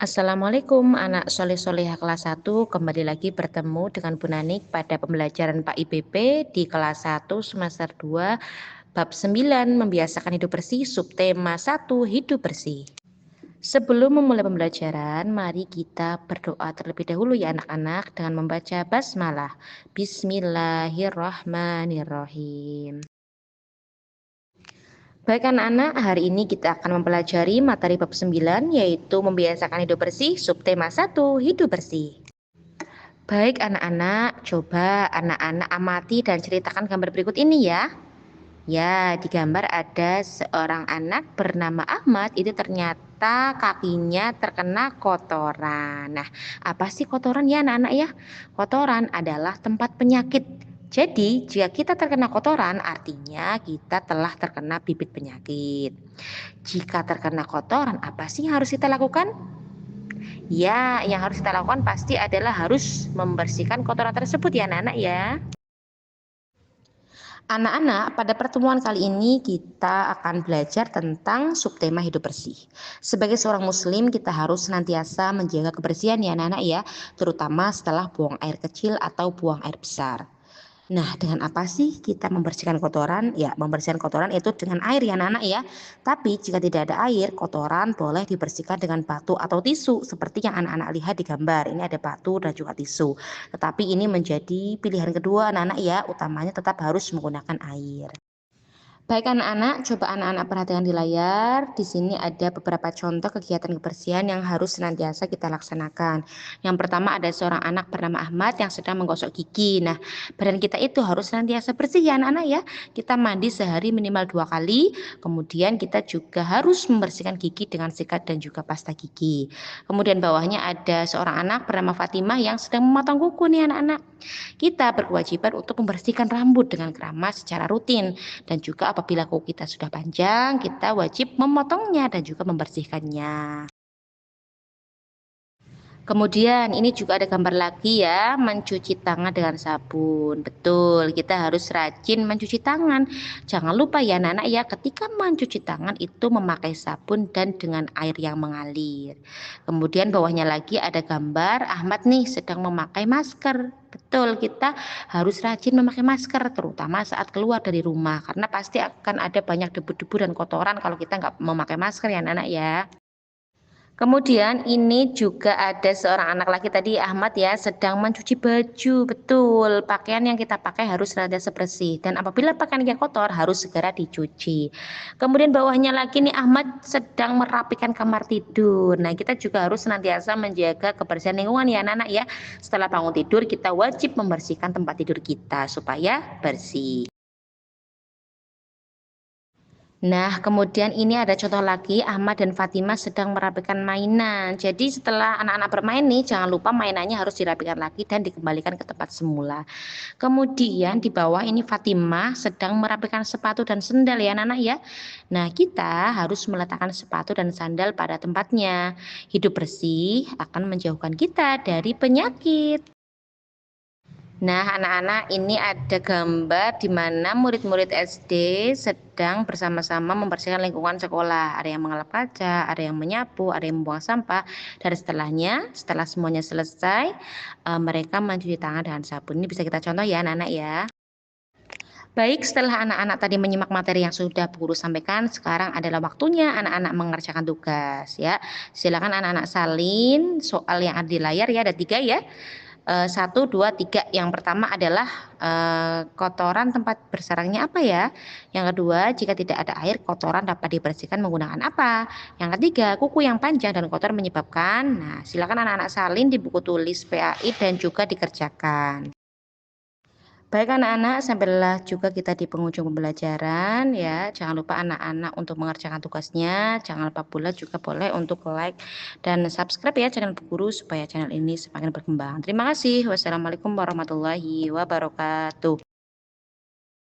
Assalamualaikum anak soleh-solehah kelas 1, kembali lagi bertemu dengan Bu Nanik pada pembelajaran Pak IPP di kelas 1 semester 2 bab 9 membiasakan hidup bersih subtema 1 hidup bersih. Sebelum memulai pembelajaran, mari kita berdoa terlebih dahulu ya anak-anak dengan membaca basmalah. Bismillahirrahmanirrahim. Baik anak-anak, hari ini kita akan mempelajari materi bab 9 yaitu membiasakan hidup bersih subtema 1 hidup bersih. Baik anak-anak, coba anak-anak amati dan ceritakan gambar berikut ini ya. Ya, di gambar ada seorang anak bernama Ahmad, itu ternyata kakinya terkena kotoran. Nah, apa sih kotoran ya anak-anak ya? Kotoran adalah tempat penyakit. Jadi, jika kita terkena kotoran, artinya kita telah terkena bibit penyakit. Jika terkena kotoran, apa sih yang harus kita lakukan? Ya, yang harus kita lakukan pasti adalah harus membersihkan kotoran tersebut ya anak-anak ya. Anak-anak, pada pertemuan kali ini kita akan belajar tentang subtema hidup bersih. Sebagai seorang muslim, kita harus senantiasa menjaga kebersihan ya anak-anak ya, terutama setelah buang air kecil atau buang air besar. Nah, dengan apa sih kita membersihkan kotoran? Ya, membersihkan kotoran itu dengan air ya anak-anak ya. Tapi jika tidak ada air, kotoran boleh dibersihkan dengan batu atau tisu seperti yang anak-anak lihat di gambar. Ini ada batu dan juga tisu. Tetapi ini menjadi pilihan kedua anak-anak ya, utamanya tetap harus menggunakan air. Baik anak-anak, coba anak-anak perhatikan di layar. Di sini ada beberapa contoh kegiatan kebersihan yang harus senantiasa kita laksanakan. Yang pertama ada seorang anak bernama Ahmad yang sedang menggosok gigi. Nah, badan kita itu harus senantiasa bersih ya anak-anak ya. Kita mandi sehari minimal 2 kali. Kemudian kita juga harus membersihkan gigi dengan sikat dan juga pasta gigi. Kemudian bawahnya ada seorang anak bernama Fatimah yang sedang memotong kuku nih anak-anak. Kita berkewajiban untuk membersihkan rambut dengan keramas secara rutin. Dan juga apabila kuku kita sudah panjang, kita wajib memotongnya dan juga membersihkannya. Kemudian ini juga ada gambar lagi ya, mencuci tangan dengan sabun. Betul, kita harus rajin mencuci tangan. Jangan lupa ya anak-anak ya, ketika mencuci tangan itu memakai sabun dan dengan air yang mengalir. Kemudian bawahnya lagi ada gambar Ahmad nih sedang memakai masker. Betul, kita harus rajin memakai masker terutama saat keluar dari rumah karena pasti akan ada banyak debu-debu dan kotoran kalau kita nggak memakai masker ya anak-anak ya. Kemudian ini juga ada seorang anak laki tadi Ahmad ya sedang mencuci baju. Betul, pakaian yang kita pakai harus senantiasa bersih dan apabila pakaian kita kotor harus segera dicuci. Kemudian bawahnya lagi nih Ahmad sedang merapikan kamar tidur. Nah, kita juga harus senantiasa menjaga kebersihan lingkungan ya anak-anak ya. Setelah bangun tidur kita wajib membersihkan tempat tidur kita supaya bersih. Nah, kemudian ini ada contoh lagi, Ahmad dan Fatimah sedang merapikan mainan. Jadi setelah anak-anak bermain nih, jangan lupa mainannya harus dirapikan lagi dan dikembalikan ke tempat semula. Kemudian di bawah ini Fatimah sedang merapikan sepatu dan sendal ya anak-anak ya. Nah, kita harus meletakkan sepatu dan sandal pada tempatnya. Hidup bersih akan menjauhkan kita dari penyakit. Nah, anak-anak ini ada gambar di mana murid-murid SD sedang bersama-sama membersihkan lingkungan sekolah. Ada yang mengelap kaca, ada yang menyapu, ada yang membuang sampah. Dan setelah semuanya selesai, mereka mencuci tangan dengan sabun. Ini bisa kita contoh ya anak-anak ya. Baik, setelah anak-anak tadi menyimak materi yang sudah Bu Guru sampaikan, sekarang adalah waktunya anak-anak mengerjakan tugas ya. Silakan anak-anak salin soal yang ada di layar ya, ada 3 ya. 1, 2, 3. Yang pertama adalah kotoran tempat bersarangnya apa ya? Yang kedua, jika tidak ada air, kotoran dapat dibersihkan menggunakan apa? Yang ketiga, kuku yang panjang dan kotor menyebabkan. Nah, silakan anak-anak salin di buku tulis PAI dan juga dikerjakan. Baik anak-anak, sampailah juga kita di penghujung pembelajaran ya. Jangan lupa anak-anak untuk mengerjakan tugasnya. Jangan lupa pula juga boleh untuk like dan subscribe ya channel Bu Guru supaya channel ini semakin berkembang. Terima kasih. Wassalamualaikum warahmatullahi wabarakatuh.